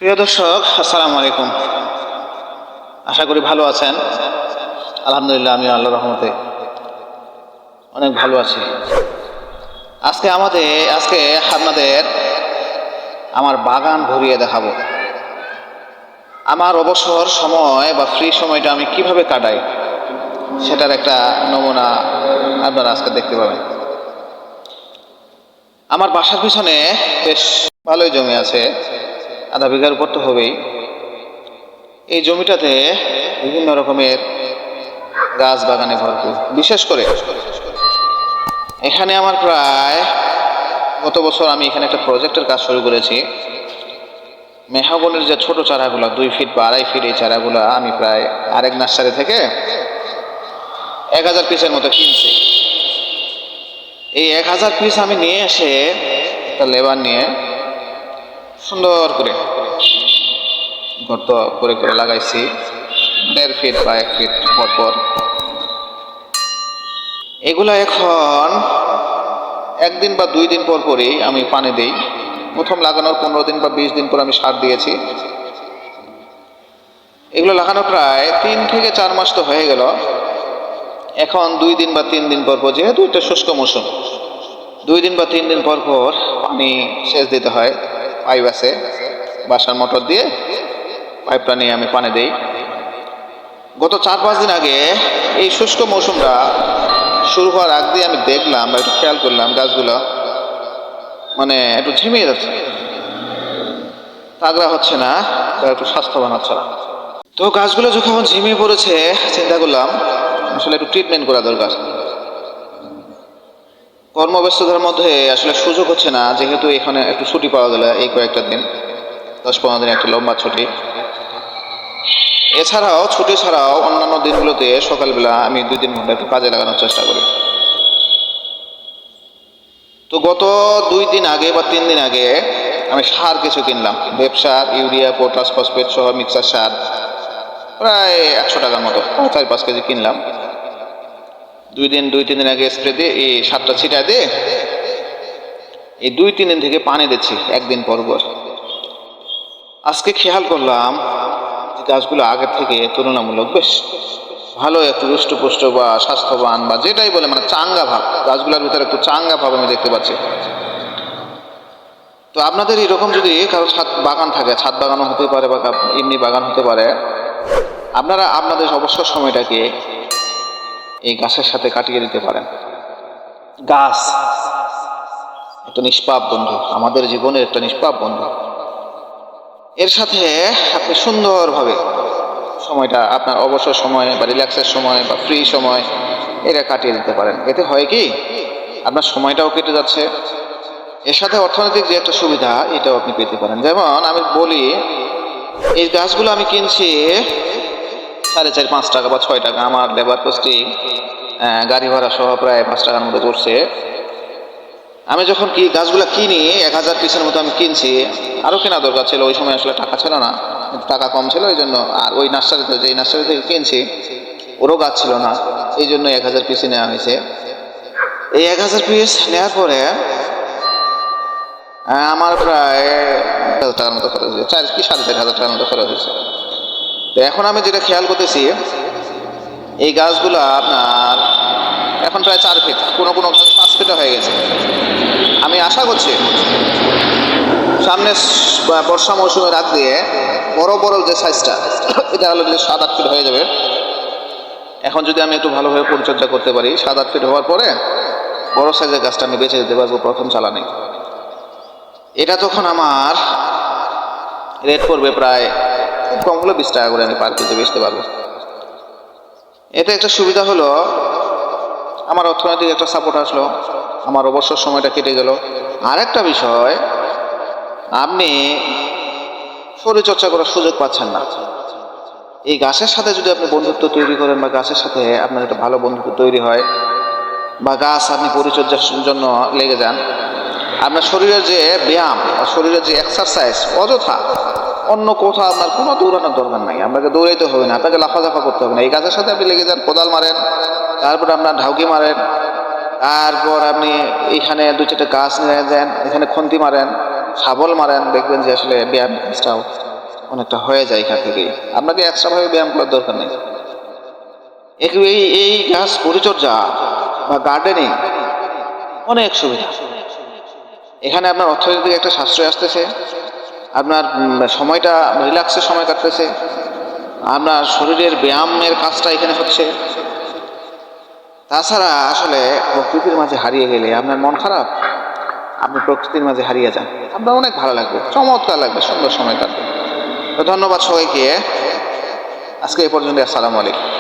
প্রিয় দর্শক, আসসালামু আলাইকুম। আশা করি ভালো আছেন। আলহামদুলিল্লাহ, আমি আল্লাহর রহমতে অনেক ভালো আছি। আজকে আপনাদের আমার বাগান ঘুরিয়ে দেখাবো। আমার অবসর সময় বা ফ্রি সময়টা আমি কিভাবে কাটাই সেটার একটা নমুনা আপনারা আজকে দেখতে পাবেন। আমার বাসার পিছনে বেশ ভালোই জমি আছে, আধা বিঘার উপর তো হবেই। এই জমিটাতে বিভিন্ন রকমের গাছ বাগানে ভরপুর। বিশেষ করে এখানে আমার প্রায় গত বছর আমি এখানে একটা প্রজেক্টের কাজ শুরু করেছি। মেহগনির যে ছোট চারাগুলো 2 ফিট বা 2.5 ফিট, এই চারাগুলো আমি প্রায় আরেক নার্সারি থেকে 1000 পিসের মতো কিনছি। এই 1000 পিস আমি নিয়ে এসে একটা লেবার নিয়ে সুন্দর করে গর্ত করে করে লাগাইছি 1.5 ফিট বা 1 ফিট পর পর। এগুলো এখন 1 দিন বা 2 দিন পর পরই আমি পানি দিই। প্রথম লাগানোর 15 দিন বা 20 দিন পর আমি সার দিয়েছি। এগুলো লাগানো প্রায় 3 থেকে 4 মাস তো হয়ে গেল। এখন 2 দিন বা 3 দিন পর পর, যেহেতু এটা শুষ্ক মৌসুম, 2 দিন বা 3 দিন পর পর পানি সেচ দিতে হয়। পাইপ আছে, বাসার মোটর দিয়ে পাইপটা নিয়ে আমি পানি দিই। গত 4-5 দিন আগে এই শুষ্ক মৌসুমটা শুরু হওয়ার আগ দিয়ে আমি দেখলাম বা একটু খেয়াল করলাম গাছগুলো মানে একটু ঝিমিয়ে যাচ্ছে, তাগড়া হচ্ছে না বা একটু স্বাস্থ্যবান হচ্ছে না। তো গাছগুলো যখন ঝিমিয়ে পড়েছে, চিন্তা করলাম আসলে একটু ট্রিটমেন্ট করা দরকার। কর্মব্যস্ততার মধ্যে আসলে সুযোগ হচ্ছে না, যেহেতু এখানে একটু ছুটি পাওয়া গেল এই কয়েকটা দিন, 10-15 দিন একটা লম্বা ছুটি। এছাড়াও ছুটি ছাড়াও অন্যান্য দিনগুলোতে সকালবেলা আমি 2-3 ঘন্টা একটু কাজে লাগানোর চেষ্টা করি। তো গত 2 দিন আগে বা 3 দিন আগে আমি সার কিছু কিনলাম, সার, ইউরিয়া, পটাশ, ফসফেট সহ মিক্সার সার প্রায় 100 টাকার মতো 4-5 কেজি কিনলাম। 2-3 দিন আগে স্প্রে দিয়ে এই সারটা ছিটা দিয়ে এই 2-3 দিন থেকে পানি দিচ্ছি 1 দিন পর পর। আজকে খেয়াল করলাম যে গাছগুলো আগের থেকে তুলনামূলক বেশ ভালো, একটু হৃষ্টপুষ্ট বা স্বাস্থ্যবান বা যেটাই বলে মানে চাঙ্গা ভাব, গাছগুলোর ভিতরে একটু চাঙ্গা ভাব আমি দেখতে পাচ্ছি। তো আপনাদের এরকম যদি কারো ছাদ বাগান থাকে, ছাদ বাগানও হতে পারে বা এমনি বাগান হতে পারে, আপনারা আপনাদের অবসর সময়টাকে এই গাছের সাথে কাটিয়ে দিতে পারেন। গাছ একটা নিষ্পাপ বন্ধু, আমাদের জীবনের একটা নিষ্পাপ বন্ধু। এর সাথে আপনি সুন্দরভাবে সময়টা, আপনার অবসর সময় বা রিল্যাক্সের সময় বা ফ্রি সময় এটা কাটিয়ে দিতে পারেন। এতে হয় কি, আপনার সময়টাও কেটে যাচ্ছে, এর সাথে অর্থনৈতিক যে একটা সুবিধা এটাও আপনি পেতে পারেন। যেমন আমি বলি, এই গাছগুলো আমি কিনছি 4.5-5 টাকা বা 6 টাকা। আমার লেবার কস্টিং, গাড়ি ভাড়া সহ প্রায় 5 টাকার মতো পড়ছে। আমি যখন গাছগুলো কিনি 1000 পিসের মতো আমি কিনছি। আরও কেনা দরকার ছিল, ওই সময় আসলে টাকা ছিল না, টাকা কম ছিল, এই জন্য। আর ওই নার্সারিতে, যে নার্সারি থেকে কিনছি ওরও গাছ ছিল না, এই জন্য 1000 পিসই নেওয়া হয়েছে। এই 1000 পিস নেওয়ার পরে আমার প্রায় 1000 টাকার মতো খরচ হয়েছে, 4 কি 4,500 টাকার মতো খরচ হয়েছে। তো এখন আমি যেটা খেয়াল করতেছি, এই গাছগুলো আপনার এখন প্রায় 4 ফিট, কোনো কোনো গাছ 5 ফিটও হয়ে গেছে। আমি আশা করছি সামনে বর্ষা মৌসুমের আগ দিয়ে বড় বড় যে সাইজটা, এটা হলো যে 7-8 ফিট হয়ে যাবে। এখন যদি আমি একটু ভালোভাবে পরিচর্যা করতে পারি, 7-8 ফিট হওয়ার পরে বড় সাইজের গাছটা আমি বেছে দিতে পারবো প্রথম চালানে। এটা তখন আমার রেট পড়বে প্রায় খুব কম হলে 20 টাকা করে আমি পার কেজি বেচতে পারবো। এতে একটা সুবিধা হলো, আমার অর্থনৈতিক একটা সাপোর্ট আসলো, আমার অবসর সময়টা কেটে গেল। আর একটা বিষয়, আপনি শরীরচর্চা করার সুযোগ পাচ্ছেন না। এই গাছের সাথে যদি আপনি বন্ধুত্ব তৈরি করেন বা গাছের সাথে আপনার একটা ভালো বন্ধুত্ব তৈরি হয় বা গাছ আপনি পরিচর্যার জন্য লেগে যান, আপনার শরীরের যে ব্যায়াম বা শরীরের যে এক্সারসাইজ অযথা অন্য কোথাও আপনার কোনো দৌড়ানোর দরকার নাই, আপনাকে দৌড়াইতে হবে না, আপনাকে লাফাঝাফা করতে হবে না। এই গাছের সাথে আপনি লেগে যান, কোদাল মারেন, তারপর আপনার ঢাউকি মারেন, তারপর আপনি এখানে 2-4টে গাছ নিয়ে যান, এখানে খন্তি মারেন, শাবল মারেন, দেখবেন যে আসলে ব্যায়াম কাজটাও অনেকটা হয়ে যায় এখান থেকেই। আপনাকে এক্সট্রাভাবে ব্যায়াম করার দরকার নেই। এই গাছ পরিচর্যা বা গার্ডেনিং অনেক সুবিধা। এখানে আপনার অর্থনৈতিক একটা সাশ্রয় আসতেছে, আপনার সময়টা রিল্যাক্সের সময় কাটতেছে, আপনার শরীরের ব্যায়ামের কাজটা এখানে হচ্ছে। তাছাড়া আসলে প্রকৃতির মাঝে হারিয়ে গেলে আপনার মন খারাপ, আপনি প্রকৃতির মাঝে হারিয়ে যান, আপনার অনেক ভালো লাগবে, চমৎকার লাগবে, সুন্দর সময় কাটবে। তো ধন্যবাদ সবাইকে, আজকে এই পর্যন্ত। আসসালামু আলাইকুম।